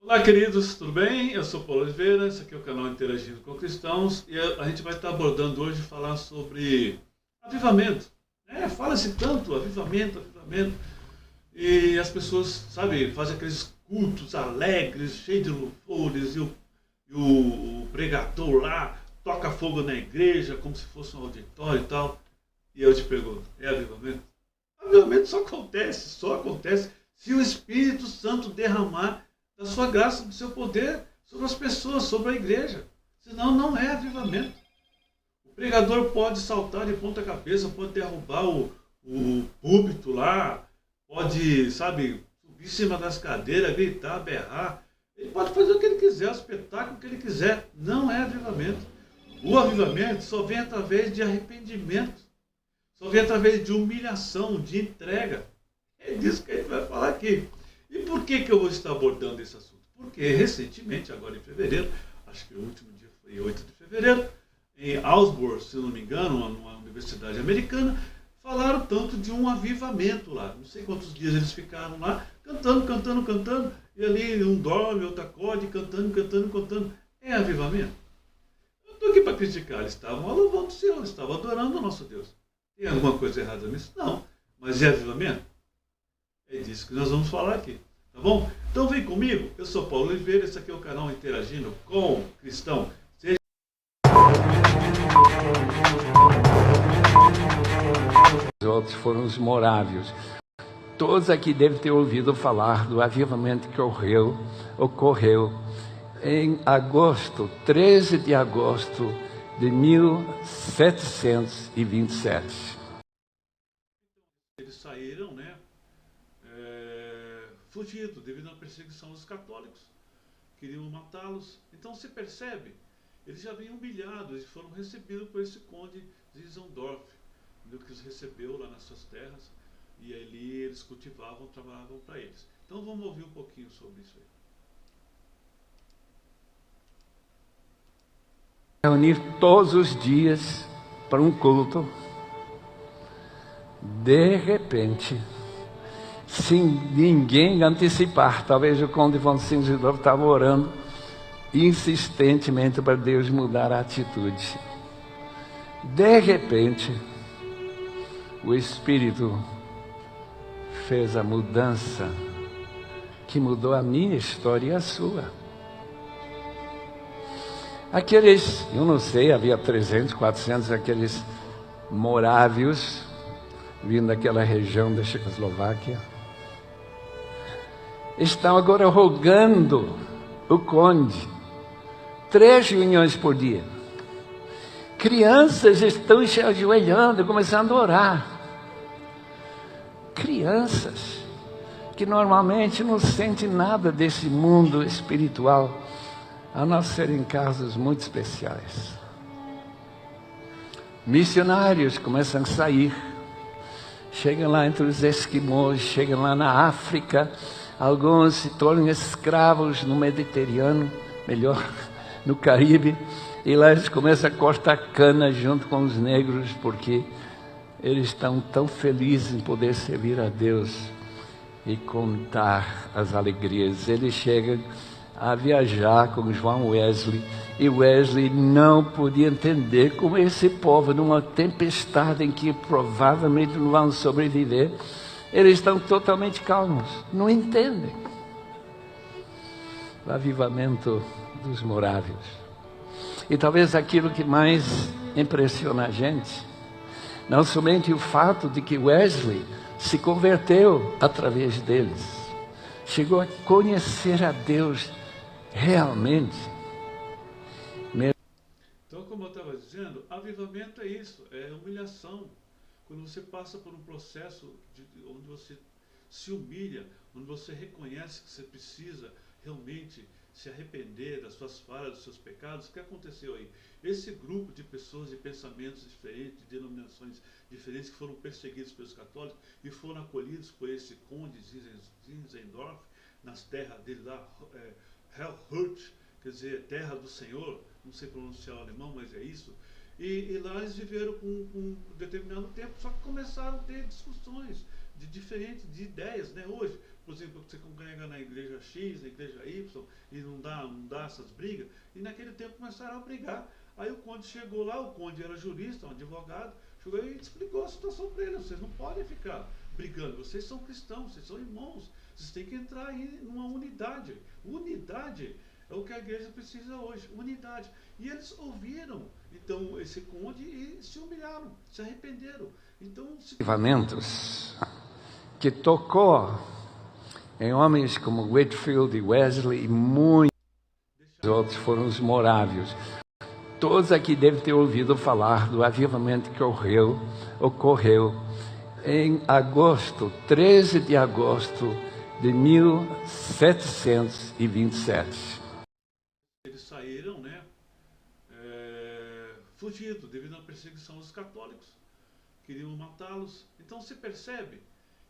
Olá, queridos, tudo bem? Eu sou Paulo Oliveira, esse aqui é o canal Interagindo com Cristãos e a gente vai estar abordando hoje falar sobre avivamento. Fala-se tanto, avivamento, avivamento, e as pessoas, sabe, fazem aqueles cultos alegres, cheios de louvores, e o pregador lá toca fogo na igreja como se fosse um auditório e tal. E eu te pergunto, é avivamento? Avivamento só acontece se o Espírito Santo derramar da sua graça, do seu poder sobre as pessoas, sobre a igreja. Senão não é avivamento. O pregador pode saltar de ponta cabeça, pode derrubar o púlpito lá, pode, sabe, subir em cima das cadeiras, gritar, berrar. Ele pode fazer o que ele quiser, o espetáculo que ele quiser. Não é avivamento. O avivamento só vem através de arrependimento. Só vem através de humilhação, de entrega. É disso que a gente vai falar aqui. E por que eu vou estar abordando esse assunto? Porque recentemente, agora em fevereiro, acho que o último dia foi 8 de fevereiro, em Augsburg, se não me engano, numa universidade americana, falaram tanto de um avivamento lá. Não sei quantos dias eles ficaram lá, cantando, cantando, cantando, e ali um dorme, outro acorde, cantando, cantando, cantando. É avivamento? Eu não estou aqui para criticar, eles estavam louvando o Senhor, eles estavam adorando o nosso Deus. Tem alguma coisa errada nisso? Não. Mas é avivamento? É disso que nós vamos falar aqui, tá bom? Então vem comigo, eu sou Paulo Oliveira, esse aqui é o canal Interagindo com Cristão. Os outros foram os morávios. Todos aqui devem ter ouvido falar do avivamento que ocorreu em agosto, 13 de agosto de 1727. Eles saíram, fugido devido à perseguição dos católicos, queriam matá-los. Então se percebe, eles já vinham humilhados e foram recebidos por esse conde Zinzendorf, que os recebeu lá nas suas terras, e ali eles cultivavam, trabalhavam para eles. Então vamos ouvir um pouquinho sobre isso aí. Reunir todos os dias para um culto. De repente, sem ninguém antecipar, talvez o conde von Zinzendorf estava orando insistentemente para Deus mudar a atitude. De repente, o Espírito fez a mudança que mudou a minha história e a sua. Aqueles, eu não sei, havia 300, 400, aqueles morávios vindo daquela região da Checoslováquia, estão agora rogando o conde 3 reuniões por dia. Crianças estão se ajoelhando, começando a orar. Crianças que normalmente não sentem nada desse mundo espiritual, a não ser em casos muito especiais. Missionários começam a sair, chegam lá entre os esquimós, chegam lá na África, alguns se tornam escravos no Mediterrâneo, melhor, no Caribe, e lá eles começam a cortar cana junto com os negros, porque eles estão tão felizes em poder servir a Deus e contar as alegrias. Eles chegam a viajar com João Wesley, e Wesley não podia entender como esse povo, numa tempestade em que provavelmente não vão sobreviver, eles estão totalmente calmos, não entendem. O avivamento dos morávios. E talvez aquilo que mais impressiona a gente, não somente o fato de que Wesley se converteu através deles, chegou a conhecer a Deus realmente. Então, como eu estava dizendo, avivamento é isso, é humilhação. Quando você passa por um processo onde você se humilha, onde você reconhece que você precisa realmente se arrepender das suas falhas, dos seus pecados. O que aconteceu aí? Esse grupo de pessoas de pensamentos diferentes, de denominações diferentes, que foram perseguidos pelos católicos e foram acolhidos por esse conde Zinzendorf nas terras dele lá, Hellhurt, quer dizer, terra do Senhor, não sei pronunciar o alemão, mas é isso. E lá eles viveram com um determinado tempo, só que começaram a ter discussões de diferentes de ideias, né? Hoje, por exemplo, você congrega na igreja X, na igreja Y, e não dá essas brigas, e naquele tempo começaram a brigar. Aí o conde chegou lá, o conde era jurista, um advogado, chegou e explicou a situação para eles: vocês não podem ficar brigando, vocês são cristãos, vocês são irmãos, vocês têm que entrar aí numa unidade. Unidade é o que a igreja precisa hoje, unidade. E eles ouviram, então, esse conde e se humilharam, se arrependeram. Então, que tocou em homens como Whitefield e Wesley e muitos outros foram os morávios. Todos aqui devem ter ouvido falar do avivamento que ocorreu em agosto, 13 de agosto de 1727. Eles saíram, né, fugidos devido à perseguição dos católicos. Queriam matá-los. Então se percebe,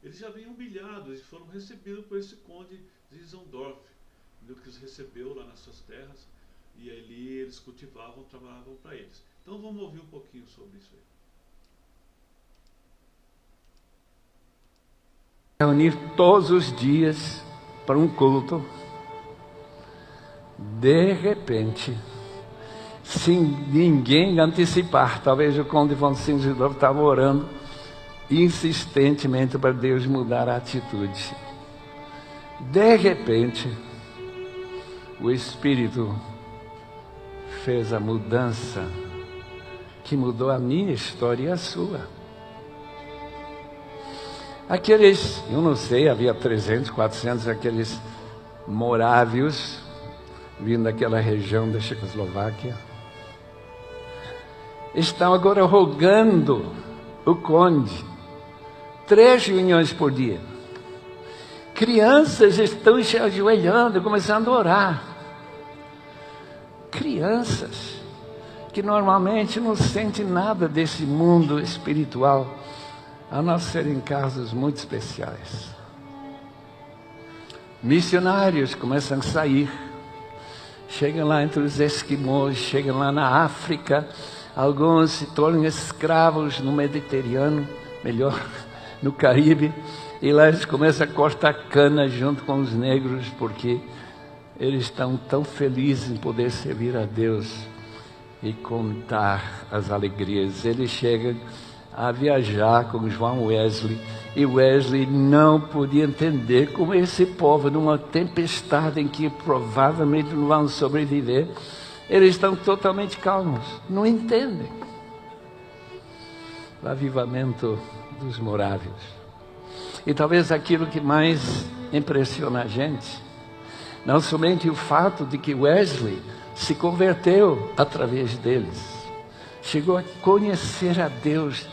eles já vinham humilhados e foram recebidos por esse conde Zinzendorf, que os recebeu lá nas suas terras, e ali eles cultivavam, trabalhavam para eles. Então vamos ouvir um pouquinho sobre isso aí. Reunir todos os dias para um culto. De repente, sem ninguém antecipar, talvez o conde von Zinzendorf estava orando insistentemente para Deus mudar a atitude. De repente, o Espírito fez a mudança que mudou a minha história e a sua. Aqueles, eu não sei, havia 300, 400, aqueles morávios vindo daquela região da Checoslováquia, estão agora rogando o conde 3 reuniões por dia. Crianças estão se ajoelhando, começando a orar. Crianças que normalmente não sentem nada desse mundo espiritual, a não ser em casos muito especiais. Missionários começam a sair, chegam lá entre os esquimós, chegam lá na África, alguns se tornam escravos no Mediterrâneo, melhor, no Caribe, e lá eles começam a cortar cana junto com os negros, porque eles estão tão felizes em poder servir a Deus e contar as alegrias. Eles chegam a viajar com João Wesley, e Wesley não podia entender como esse povo, numa tempestade em que provavelmente não vão sobreviver, eles estão totalmente calmos, não entendem. O avivamento dos morávios. E talvez aquilo que mais impressiona a gente, não somente o fato de que Wesley se converteu através deles, chegou a conhecer a Deus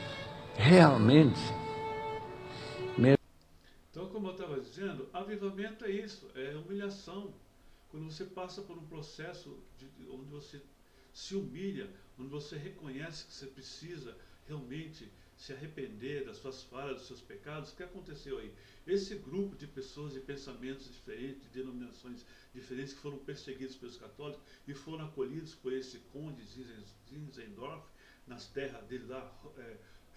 realmente. Então, como eu estava dizendo, avivamento é isso, é humilhação. Quando você passa por um processo onde você se humilha, onde você reconhece que você precisa realmente se arrepender das suas falhas, dos seus pecados. O que aconteceu aí? Esse grupo de pessoas de pensamentos diferentes, de denominações diferentes, que foram perseguidos pelos católicos e foram acolhidos por esse conde Zinzendorf, nas terras dele lá,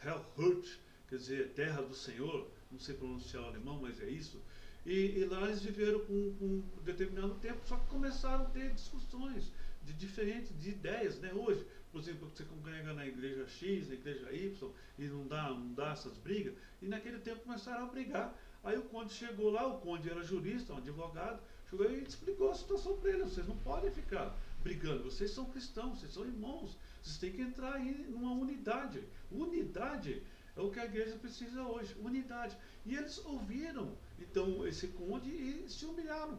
Hellhurt, quer dizer, terra do Senhor, não sei pronunciar o alemão, mas é isso. E lá eles viveram com um determinado tempo, só que começaram a ter discussões de diferentes de ideias, né? Hoje, por exemplo, você congrega na igreja X, na igreja Y, e não dá essas brigas, e naquele tempo começaram a brigar. Aí o conde chegou lá, o conde era jurista, um advogado, chegou e explicou a situação para eles: vocês não podem ficar brigando, vocês são cristãos, vocês são irmãos, vocês têm que entrar aí numa unidade. Unidade é o que a igreja precisa hoje, unidade. E eles ouviram, então, esse conde e se humilharam.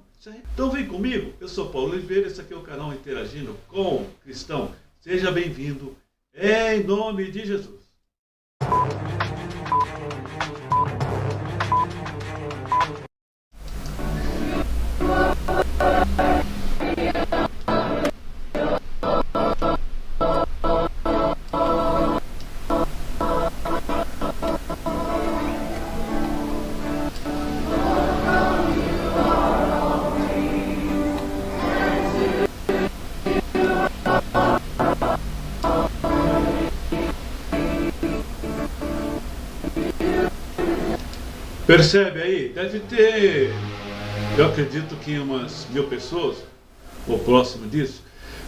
Então vem comigo, eu sou Paulo Oliveira, esse aqui é o canal Interagindo com Cristão. Seja bem-vindo, em nome de Jesus. Percebe aí? Deve ter, eu acredito que umas 1000 pessoas, ou próximo disso.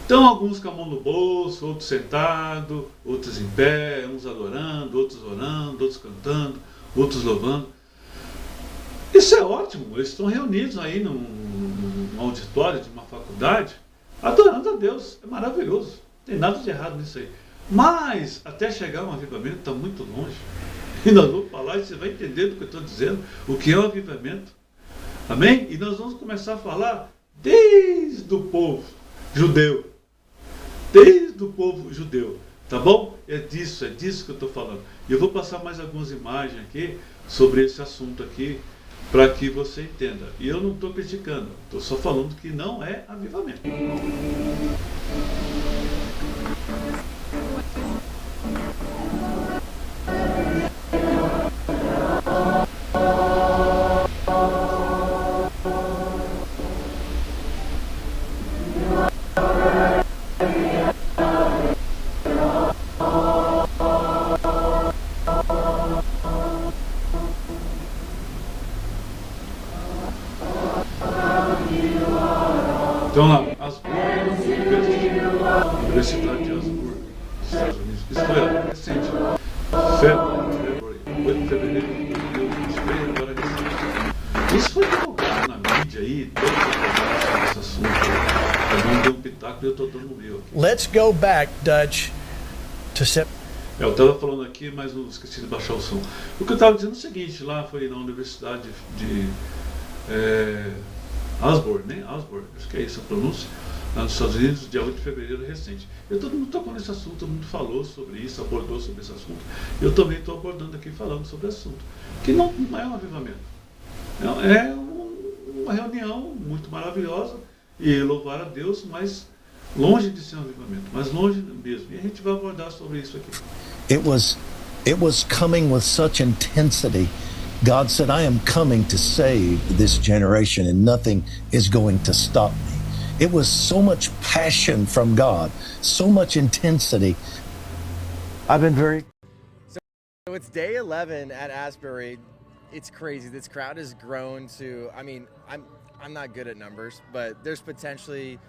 Então alguns com a mão no bolso, outros sentados, outros em pé, uns adorando, outros orando, outros cantando, outros louvando. Isso é ótimo, eles estão reunidos aí num auditório de uma faculdade, adorando a Deus, é maravilhoso, não tem nada de errado nisso aí. Mas até chegar um avivamento está muito longe. E nós vamos falar e você vai entender do que eu estou dizendo, o que é o avivamento. Amém? E nós vamos começar a falar desde o povo judeu. Desde o povo judeu. Tá bom? É disso que eu estou falando. E eu vou passar mais algumas imagens aqui sobre esse assunto aqui, para que você entenda. E eu não estou criticando, estou só falando que não é avivamento. Então lá, Asburg, Universidade de Asburg, nos Estados Unidos. Isso foi recente. Fevereiro, 8 de fevereiro de 2023, agora recente. Isso foi divulgado na mídia aí, todo mundo esse assunto. Eu não dei um pitaco e eu estou dando o meu aqui. Let's go back, Dutch, to eu estava falando aqui, mas não esqueci de baixar o som. O que eu estava dizendo é o seguinte, lá foi na Universidade de Asburg, né? Asburg, acho que é isso a pronúncia, lá nos Estados Unidos, dia 8 de fevereiro recente. Todo mundo tocou nesse assunto, todo mundo falou sobre isso, abordou sobre esse assunto. Eu também estou abordando aqui, falando sobre o assunto. Que não é um avivamento. É uma reunião muito maravilhosa e louvar a Deus, mas longe de ser um avivamento, mas longe mesmo. E a gente vai abordar sobre isso aqui. It was coming with such intensity. God said, I am coming to save this generation and nothing is going to stop me. It was so much passion from God, so much intensity. I've been very... So it's day 11 at Asbury. It's crazy. This crowd has grown to, I mean, I'm not good at numbers, but there's potentially,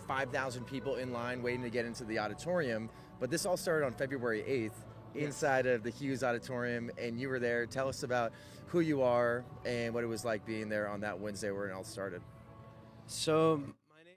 5,000 people in line waiting to get into the auditorium. But this all started on February 8th. Inside of the Hughes Auditorium, and you were there. Tell us about who you are and what it was like being there on that Wednesday where it all started. So my name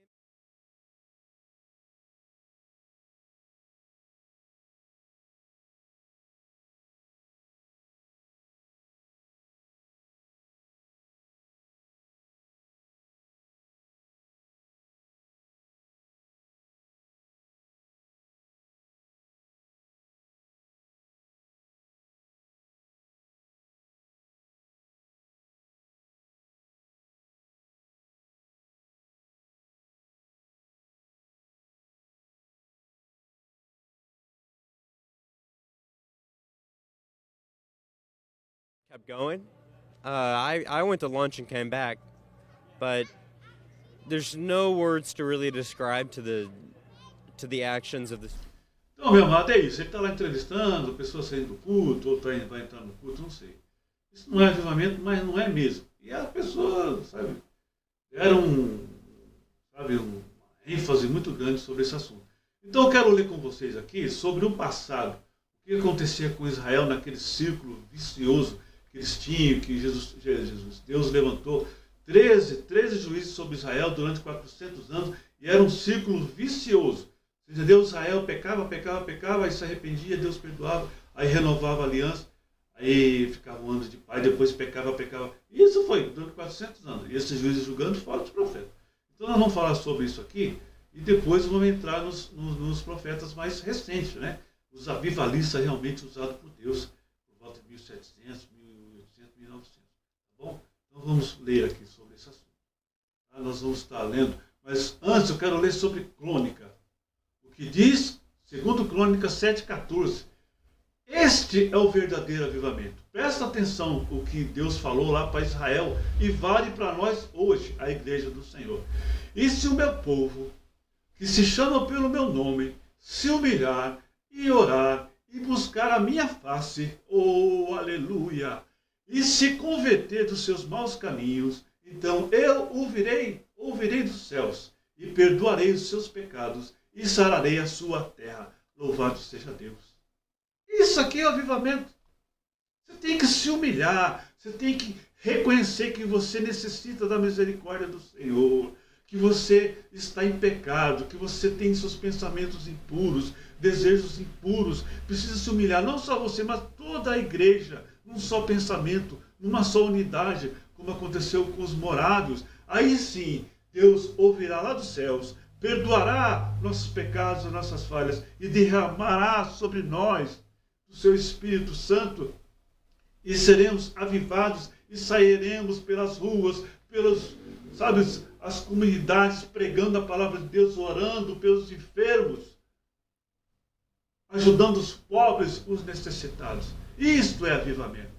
kept going. I went to lunch and came back, but there's no words to really describe to the actions of this. Então, meu amado, é isso. Ele está lá entrevistando, pessoas saindo do culto, ou vai entrar no culto, não sei. Isso não é avivamento, mas não é mesmo. E a pessoa, sabe, deram uma ênfase muito grande sobre esse assunto. Então eu quero ler com vocês aqui sobre o passado. O que acontecia com Israel naquele círculo vicioso que eles tinham, que Deus levantou 13 juízes sobre Israel durante 400 anos, e era um círculo vicioso. Entendeu? Israel pecava, aí se arrependia, Deus perdoava, aí renovava a aliança, aí ficava um ano de paz, depois pecava. E isso foi durante 400 anos. E esses juízes julgando fora dos profetas. Então nós vamos falar sobre isso aqui, e depois vamos entrar nos profetas mais recentes, né? Os avivalistas realmente usados por Deus, por volta de 1700, 1800, 1900. Tá bom? Então vamos ler aqui sobre esse assunto. Tá? Nós vamos estar lendo, mas antes eu quero ler sobre Crônica. O que diz, segundo Crônica 7,14, este é o verdadeiro avivamento. Presta atenção o que Deus falou lá para Israel e vale para nós hoje, a igreja do Senhor. E se o meu povo, que se chama pelo meu nome, se humilhar e orar e buscar a minha face, oh aleluia, e se converter dos seus maus caminhos, então eu ouvirei dos céus, e perdoarei os seus pecados, e sararei a sua terra. Louvado seja Deus. Isso aqui é o avivamento. Você tem que se humilhar, você tem que reconhecer que você necessita da misericórdia do Senhor, que você está em pecado, que você tem seus pensamentos impuros, desejos impuros. Precisa se humilhar, não só você, mas toda a igreja, num só pensamento, numa só unidade, como aconteceu com os morávios. Aí sim, Deus ouvirá lá dos céus, perdoará nossos pecados, nossas falhas, e derramará sobre nós o seu Espírito Santo, e seremos avivados, e sairemos pelas ruas, as comunidades, pregando a palavra de Deus, orando pelos enfermos, ajudando os pobres, os necessitados. Isto é avivamento.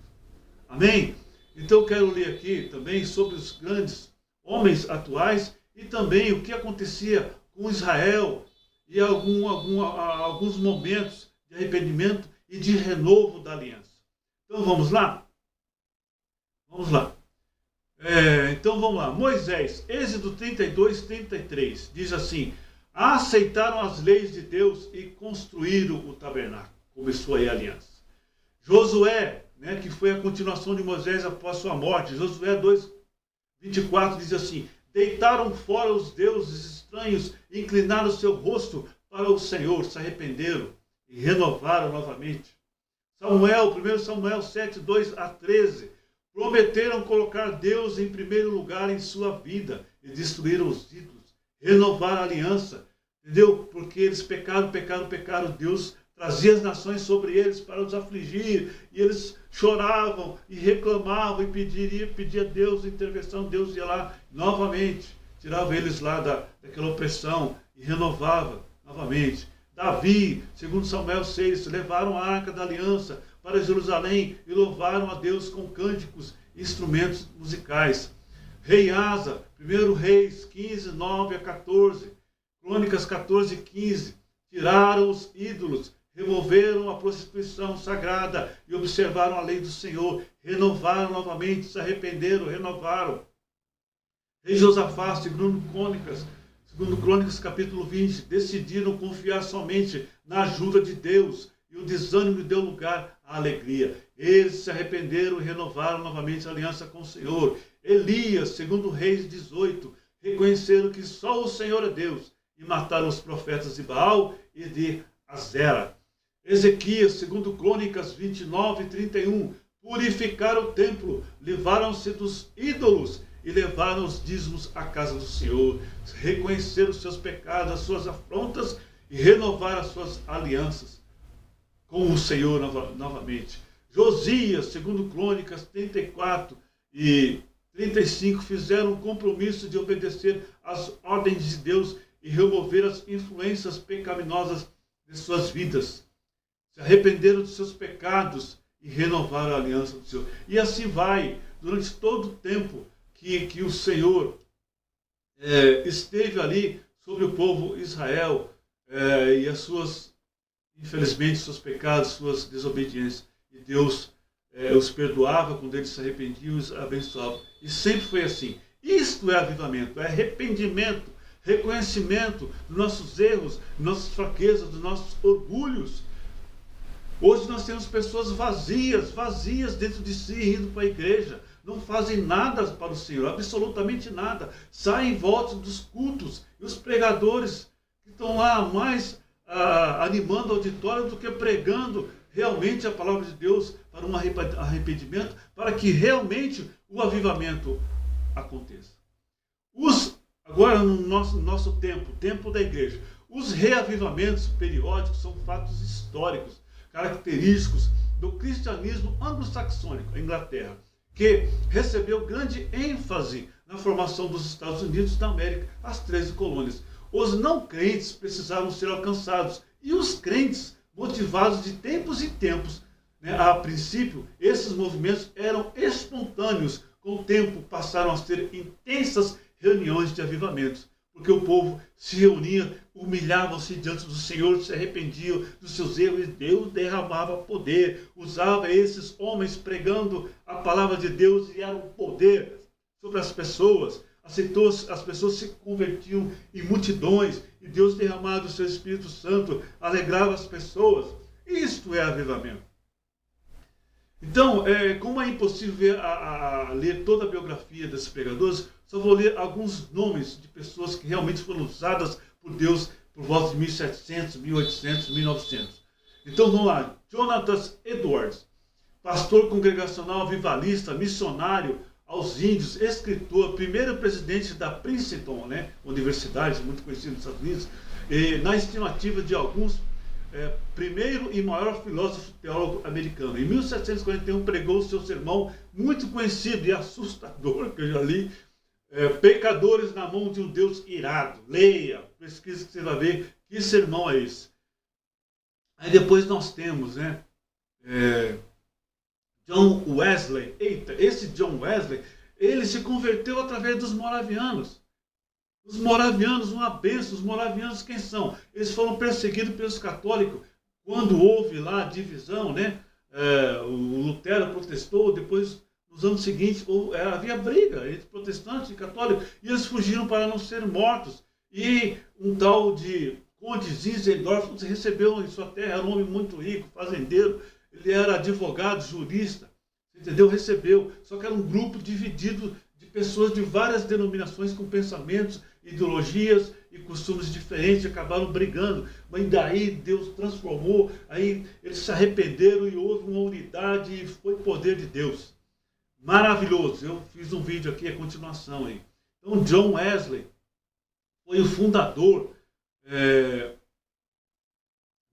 Amém? Então eu quero ler aqui também sobre os grandes homens atuais e também o que acontecia com Israel e alguns momentos de arrependimento e de renovo da aliança. Então vamos lá? Vamos lá. Então vamos lá. Moisés, Êxodo 32, 33, diz assim: aceitaram as leis de Deus e construíram o tabernáculo. Começou aí a aliança. Josué, que foi a continuação de Moisés após sua morte, Josué 2, 24 diz assim: deitaram fora os deuses estranhos, inclinaram seu rosto para o Senhor, se arrependeram e renovaram novamente. 1 Samuel 7, 2 a 13, prometeram colocar Deus em primeiro lugar em sua vida e destruíram os ídolos, renovaram a aliança, entendeu? Porque eles pecaram, Deus trazia as nações sobre eles para os afligir, e eles choravam e reclamavam e pediam a Deus intervenção. Deus ia lá novamente, tirava eles lá daquela opressão e renovava novamente. Davi, segundo Samuel 6, levaram a arca da aliança para Jerusalém e louvaram a Deus com cânticos e instrumentos musicais. Rei Asa, 1 Reis 15, 9 a 14, Crônicas 14, 15, tiraram os ídolos, removeram a prostituição sagrada e observaram a lei do Senhor, renovaram novamente, se arrependeram, renovaram. Rei Josafá, segundo Crônicas capítulo 20, decidiram confiar somente na ajuda de Deus, e o desânimo deu lugar à alegria. Eles se arrependeram e renovaram novamente a aliança com o Senhor. Elias, segundo Reis 18, reconheceram que só o Senhor é Deus e mataram os profetas de Baal e de Azera. Ezequias, segundo Crônicas 29 e 31, purificaram o templo, livraram-se dos ídolos e levaram os dízimos à casa do Senhor, reconheceram os seus pecados, as suas afrontas e renovaram as suas alianças com o Senhor novamente. Josias, segundo Crônicas 34 e 35, fizeram um compromisso de obedecer às ordens de Deus e remover as influências pecaminosas de suas vidas. Se arrependeram dos seus pecados e renovaram a aliança do Senhor. E assim vai, durante todo o tempo que o Senhor esteve ali sobre o povo Israel e as suas, infelizmente, seus pecados, suas desobediências. E Deus os perdoava quando eles se arrependiam e os abençoava. E sempre foi assim. Isto é avivamento, é arrependimento, reconhecimento dos nossos erros, das nossas fraquezas, dos nossos orgulhos. Hoje nós temos pessoas vazias dentro de si, indo para a igreja. Não fazem nada para o Senhor, absolutamente nada. Saem em volta dos cultos. E os pregadores que estão lá mais animando o auditório do que pregando realmente a palavra de Deus para um arrependimento, para que realmente o avivamento aconteça. Agora no nosso tempo da igreja, os reavivamentos periódicos são fatos históricos, característicos do cristianismo anglo-saxônico, a Inglaterra, que recebeu grande ênfase na formação dos Estados Unidos da América, as 13 colônias. Os não crentes precisavam ser alcançados, e os crentes, motivados de tempos em tempos, a princípio, esses movimentos eram espontâneos. Com o tempo, passaram a ser intensas reuniões de avivamentos. porque o povo se reunia, humilhavam-se diante do Senhor, se arrependiam dos seus erros, e Deus derramava poder, usava esses homens pregando a palavra de Deus, e era um poder sobre as pessoas. As pessoas se convertiam em multidões, e Deus derramava o seu Espírito Santo, alegrava as pessoas. Isto é avivamento. Então, como é impossível ler toda a biografia desses pregadores, só vou ler alguns nomes de pessoas que realmente foram usadas por Deus por volta de 1700, 1800, 1900. Então vamos lá. Jonathan Edwards, pastor congregacional avivalista, missionário aos índios, escritor, primeiro presidente da Princeton, né, universidade muito conhecida nos Estados Unidos, e, na estimativa de alguns, primeiro e maior filósofo teólogo americano. Em 1741 pregou seu sermão muito conhecido e assustador, que eu já li, Pecadores na mão de um Deus irado. Leia, pesquisa que você vai ver que sermão é esse. Aí depois nós temos, né, John Wesley. Eita, esse John Wesley, ele se converteu através dos moravianos. Os moravianos, uma bênção. Os moravianos quem são? Eles foram perseguidos pelos católicos. Quando houve lá a divisão, né? O Lutero protestou, depois, nos anos seguintes, havia briga entre protestantes e católicos, e eles fugiram para não serem mortos. E um tal de Conde Zinzendorf recebeu em sua terra, era um homem muito rico, fazendeiro, ele era advogado, jurista, entendeu? Recebeu, só que era um grupo dividido de pessoas de várias denominações com pensamentos, ideologias e costumes diferentes, acabaram brigando, mas daí Deus transformou, aí eles se arrependeram e houve uma unidade e foi poder de Deus. Maravilhoso, eu fiz um vídeo aqui, a continuação aí. Então John Wesley foi o fundador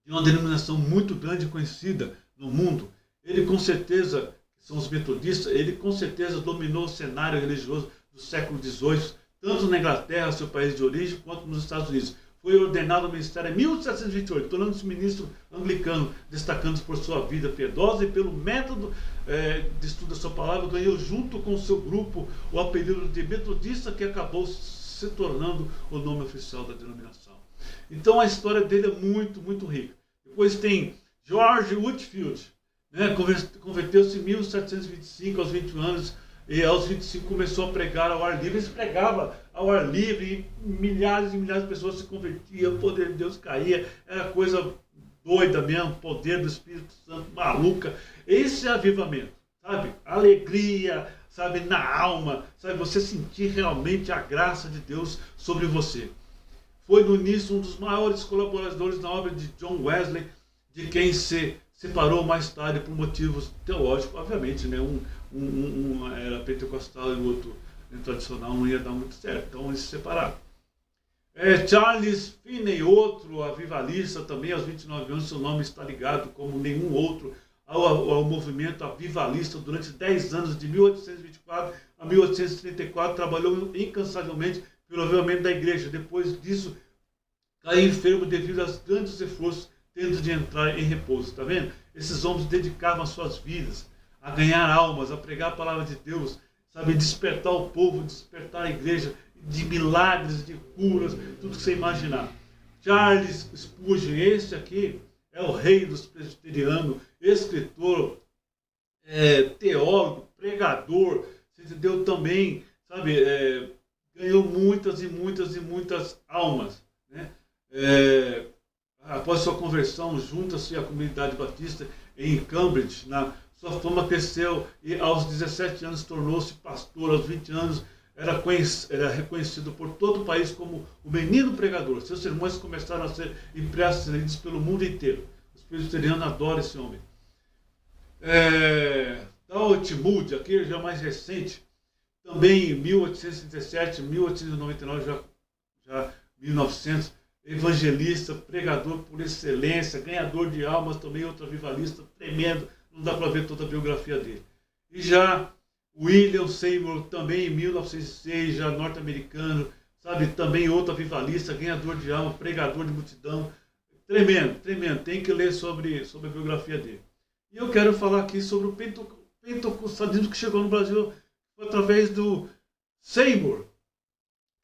de uma denominação muito grande e conhecida no mundo. Ele com certeza, são os metodistas, ele com certeza dominou o cenário religioso do século XVIII, tanto na Inglaterra, seu país de origem, quanto nos Estados Unidos. Foi ordenado ao ministério em 1728, tornando-se ministro anglicano, destacando-se por sua vida piedosa e pelo método de estudo da sua palavra, ganhou junto com o seu grupo o apelido de metodista, que acabou se tornando o nome oficial da denominação. Então a história dele é muito, muito rica. Depois tem George Whitefield, né, converteu-se em 1725, aos 21 anos, e aos 25 começou a pregar ao ar livre. Ele pregava ao ar livre e milhares e milhares de pessoas se convertiam, o poder de Deus caía, era coisa doida mesmo, poder do Espírito Santo, maluca. Esse é avivamento, sabe? Alegria, sabe, na alma, sabe? Você sentir realmente a graça de Deus sobre você. Foi no início um dos maiores colaboradores na obra de John Wesley, de quem se separou mais tarde por motivos teológicos, obviamente, né? Um era pentecostal e o outro tradicional, não ia dar muito certo, então eles se separaram. Charles Finney, outro avivalista também, aos 29 anos, seu nome está ligado como nenhum outro ao movimento avivalista. Durante 10 anos, de 1824 a 1834, trabalhou incansavelmente pelo avivamento da igreja. Depois disso, caiu enfermo devido aos grandes esforços, tendo de entrar em repouso. Está vendo? Esses homens dedicavam as suas vidas a ganhar almas, a pregar a palavra de Deus, sabe, despertar o povo, despertar a igreja, de milagres, de curas, tudo que você imaginar. Charles Spurgeon, esse aqui é o rei dos presbiterianos, escritor, teólogo, pregador, você entendeu? Também, sabe, ganhou muitas e muitas e muitas almas, né? Após sua conversão, junta-se à comunidade batista em Cambridge. Sua fama cresceu e aos 17 anos tornou-se pastor. Aos 20 anos era reconhecido por todo o país como o menino pregador. Seus sermões começaram a ser impressos e lidos pelo mundo inteiro. Os presbiterianos adoram esse homem. Dalton Moody, aqui já mais recente, também em 1837, 1899, já 1900, evangelista, pregador por excelência, ganhador de almas, também outro avivalista tremendo, não dá para ver toda a biografia dele. E já William Seymour, também em 1906, já norte-americano, sabe, também outro avivalista, ganhador de alma, pregador de multidão, tremendo, tremendo, tem que ler sobre a biografia dele. E eu quero falar aqui sobre o pentecostalismo que chegou no Brasil através do Seymour,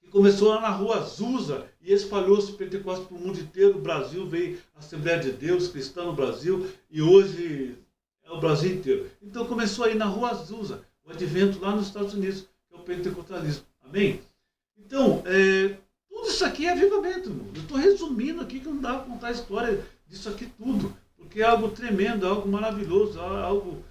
E começou lá na rua Azusa e espalhou-se o Pentecostes para o mundo inteiro. O Brasil veio a Assembleia de Deus Cristã no Brasil e hoje é o Brasil inteiro. Então começou aí na rua Azusa, o advento lá nos Estados Unidos, que é o pentecostalismo. Amém? Então, tudo isso aqui é avivamento, irmão. Eu estou resumindo aqui que não dá para contar a história disso aqui tudo, porque é algo tremendo, é algo maravilhoso, é algo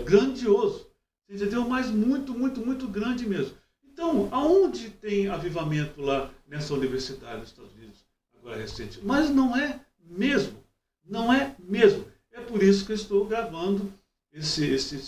grandioso. Você entendeu? Mas muito, muito, muito grande mesmo. Então, aonde tem avivamento lá nessa universidade dos Estados Unidos, agora recente? Mas não é mesmo. Não é mesmo. É por isso que eu estou gravando esse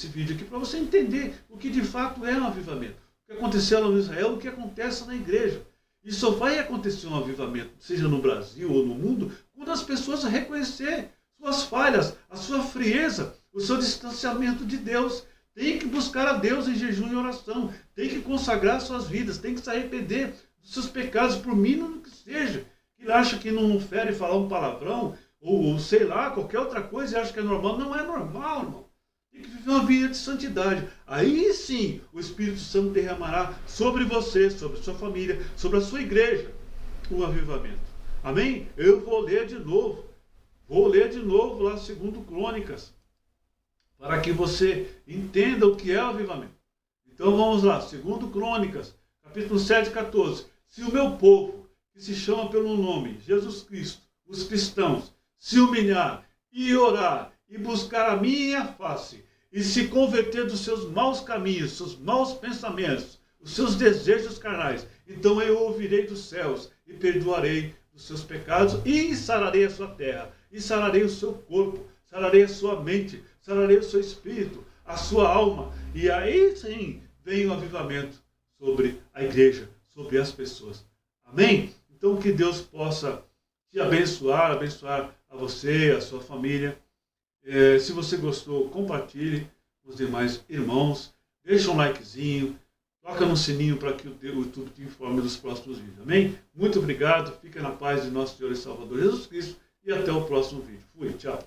vídeo aqui, para você entender o que de fato é um avivamento. O que aconteceu lá no Israel, o que acontece na igreja. E só vai acontecer um avivamento, seja no Brasil ou no mundo, quando as pessoas reconhecerem suas falhas, a sua frieza, o seu distanciamento de Deus. Tem que buscar a Deus em jejum e oração. Tem que consagrar suas vidas. Tem que se arrepender dos seus pecados, por mínimo que seja. Ele acha que não fere falar um palavrão, ou sei lá, qualquer outra coisa, e acha que é normal. Não é normal, irmão. Tem que viver uma vida de santidade. Aí sim, o Espírito Santo derramará sobre você, sobre a sua família, sobre a sua igreja, um avivamento. Amém? Eu vou ler de novo. Vou ler de novo lá 2 Crônicas, para que você entenda o que é o avivamento. Então vamos lá, 2 Crônicas, capítulo 7, 14. Se o meu povo, que se chama pelo nome Jesus Cristo, os cristãos, se humilhar e orar e buscar a minha face e se converter dos seus maus caminhos, seus maus pensamentos, os seus desejos carnais, então eu ouvirei dos céus e perdoarei os seus pecados e sararei a sua terra, e sararei o seu corpo, sararei a sua mente, sararei o seu espírito, a sua alma. E aí sim vem o avivamento sobre a igreja, sobre as pessoas. Amém? Então que Deus possa te abençoar, abençoar a você, a sua família. Se você gostou, compartilhe com os demais irmãos. Deixa um likezinho, toca no sininho para que o YouTube te informe dos próximos vídeos. Amém? Muito obrigado, fica na paz de nosso Senhor e Salvador Jesus Cristo e até o próximo vídeo. Fui, tchau.